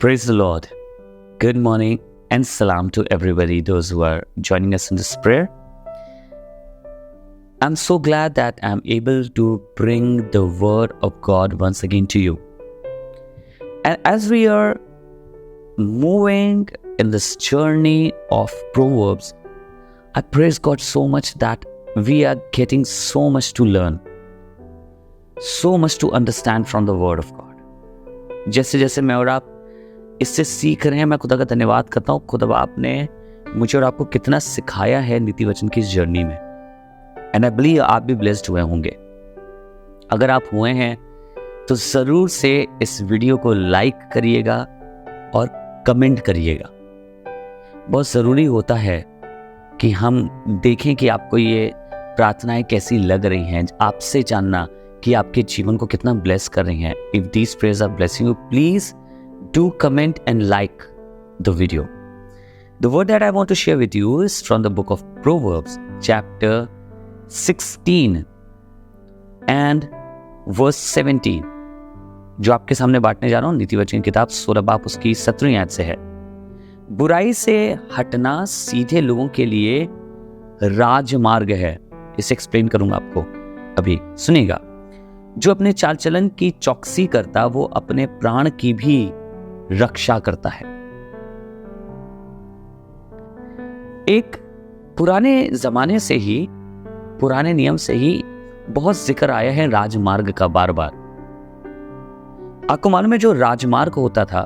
Praise the Lord. Good morning and salam to everybody, those who are joining us in this prayer. I'm so glad that I'm able to bring the word of God once again to you. And as we are moving in this journey of Proverbs, I praise God so much that we are getting so much to learn, so much to understand from the word of God. जैसे जैसे मैं और आप इससे सीख रहे हैं, मैं खुदा का धन्यवाद करता हूँ। खुदा आपने मुझे और आपको कितना सिखाया है नीति वचन की इस जर्नी में। एंड आई बिलीव आप भी ब्लेस्ड हुए होंगे। अगर आप हुए हैं तो जरूर से इस वीडियो को लाइक करिएगा और कमेंट करिएगा। बहुत ज़रूरी होता है कि हम देखें कि आपको ये प्रार्थनाएं कैसी लग रही हैं, आपसे जानना कि आपके जीवन को कितना ब्लेस कर रही हैं। If these prayers are blessing you, please do comment and like the video. The word that I want to share with you is from the book of Proverbs, chapter 16 and verse 17. जो आपके सामने बांटने जा रहा हूँ, नीति वचन की किताब 16 बाब उसकी 17वीं आयत से है। बुराई से हटना सीधे लोगों के लिए राजमार्ग है। इसे एक्सप्लेन करूंगा आपको अभी, सुनिएगा। जो अपने चाल चलन की चौकसी करता, वो अपने प्राण की भी रक्षा करता है। एक पुराने जमाने से ही, पुराने नियम से ही बहुत जिक्र आया है राजमार्ग का बार बार। आपको मालूम है जो राजमार्ग होता था,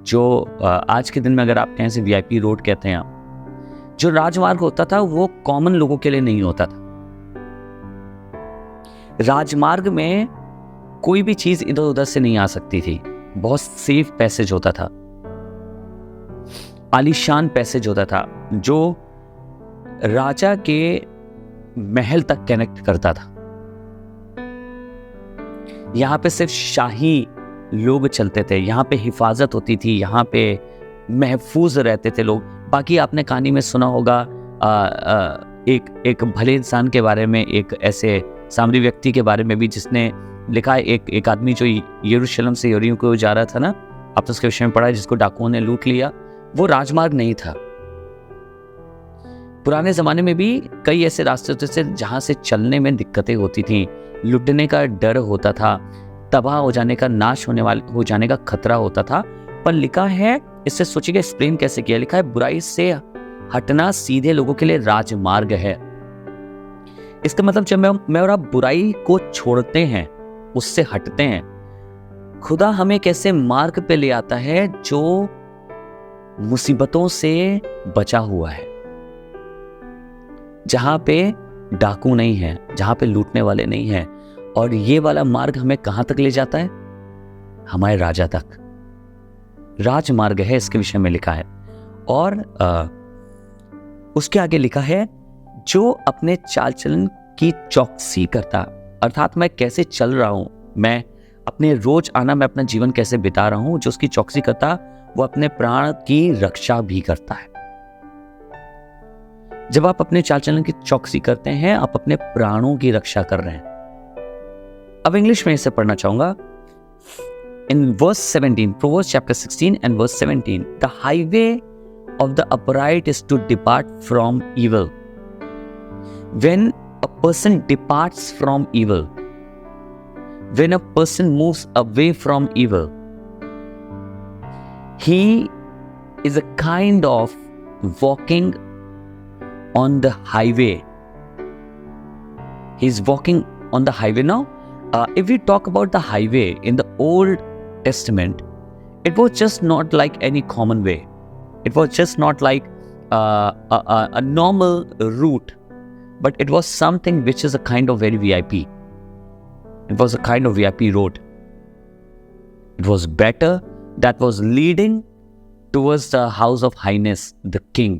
जो आज के दिन में अगर आप कहें से वीआईपी रोड कहते हैं आप, जो राजमार्ग होता था वो कॉमन लोगों के लिए नहीं होता था। राजमार्ग में कोई भी चीज इधर उधर से नहीं आ सकती थी। बहुत सेफ पैसेज होता था, आलीशान पैसेज होता था, जो राजा के महल तक कनेक्ट करता था। यहां पे सिर्फ शाही लोग चलते थे, यहां पे हिफाजत होती थी, यहां पे महफूज रहते थे लोग। बाकी आपने कहानी में सुना होगा एक भले इंसान के बारे में, एक ऐसे सामरी व्यक्ति के बारे में भी जिसने लिखा है, एक आदमी जो यरूशलेम से यरीहो को जा रहा था ना, आप तो उसके विषय में पढ़ा है, जिसको डाकुओं ने लूट लिया। वो राजमार्ग नहीं था। पुराने जमाने में भी कई ऐसे रास्ते होते थे जहां से चलने में दिक्कतें होती थी, लुटने का डर होता था, तबाह हो जाने का, नाश हो जाने का खतरा होता था। पर लिखा है, इससे सोचिएगा एक्सप्लेन कैसे किया। लिखा है बुराई से हटना सीधे लोगों के लिए राजमार्ग है। इसका मतलब जब मैं और आप बुराई को छोड़ते हैं, उससे हटते हैं, खुदा हमें कैसे मार्ग पे ले आता है जो मुसीबतों से बचा हुआ है, जहां पे डाकू नहीं है, जहां पे लूटने वाले नहीं हैं। और ये वाला मार्ग हमें कहां तक ले जाता है? हमारे राजा तक। राजमार्ग है, इसके विषय में लिखा है। और उसके आगे लिखा है, जो अपने चाल चलन की चौकसी करता, अर्थात मैं कैसे चल रहा हूं, मैं अपने रोज आना, मैं अपना जीवन कैसे बिता रहा हूं, जो उसकी चौकसी करता वो अपने प्राण की रक्षा भी करता है। जब आप अपने चाल चलन की चौकसी करते हैं, आप अपने प्राणों की रक्षा कर रहे हैं। अब इंग्लिश में इसे पढ़ना चाहूंगा। In verse 17, Proverbs chapter 16 and verse 17, the highway of the upright is to depart from evil. When a person departs from evil, when a person moves away from evil, he is a kind of walking on the highway. He's walking on the highway. Now, if we talk about the highway in the Old Testament, it was just not like any common way. It was just not like a normal route. But it was something which is a kind of very VIP. It was a kind of VIP road. It was better, that was leading towards the house of highness, the king.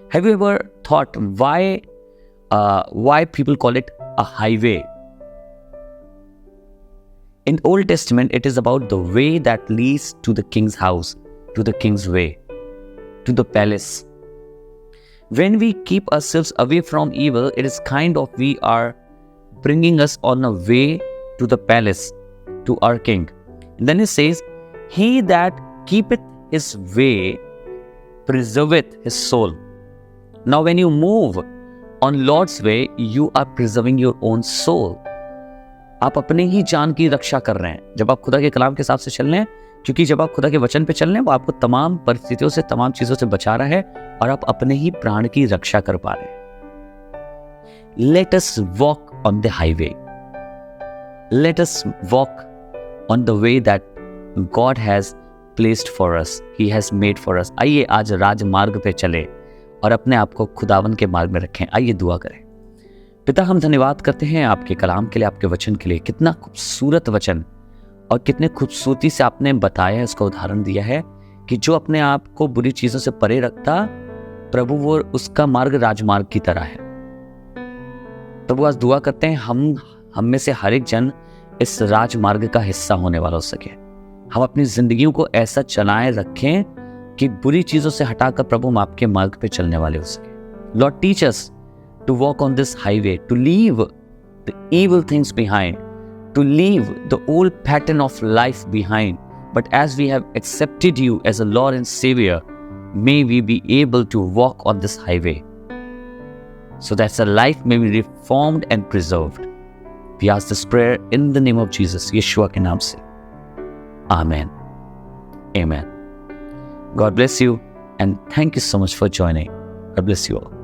Have you ever thought why people call it a highway? In Old Testament, it is about the way that leads to the king's house, to the king's way, to the palace. When we keep ourselves away from evil, it is kind of we are bringing us on a way to the palace, to our king. And then it says, He that keepeth his way preserveth his soul. Now when you move on Lord's way, you are preserving your own soul. आप अपने ही जान की रक्षा कर रहे हैं जब आप खुदा के कलाम के हिसाब से चल रहे हैं, क्योंकि जब आप खुदा के वचन पे चल रहे हैं वो आपको तमाम परिस्थितियों से, तमाम चीजों से बचा रहा है और आप अपने ही प्राण की रक्षा कर पा रहे हैं। Let us walk on the highway. Let us walk on the way that God has placed for us. He has made for us. आइए आज राजमार्ग पे चले और अपने आप को खुदावन के मार्ग में रखें। आइए दुआ करें। पिता, हम धन्यवाद करते हैं आपके कलाम के लिए, आपके वचन के लिए। कितना खूबसूरत वचन और कितने खूबसूरती से आपने बताया, इसका उदाहरण दिया है कि जो अपने आप को बुरी चीजों से परे रखता, प्रभु वो उसका मार्ग राजमार्ग की तरह है। प्रभु आज दुआ करते हैं हम में से हर एक जन इस राजमार्ग का हिस्सा होने वाला हो सके। हम अपनी जिंदगियों को ऐसा चलाए रखें कि बुरी चीजों से हटाकर प्रभु हम आपके मार्ग पे चलने वाले हो सके। Lord teach us to walk on this highway, to leave the evil things behind, to leave the old pattern of life behind. But as we have accepted you as a Lord and Savior, may we be able to walk on this highway so that our life may be reformed and preserved. We ask this prayer in the name of Jesus, Yeshua के नाम से. Amen. Amen. God bless you and thank you so much for joining. God bless you all.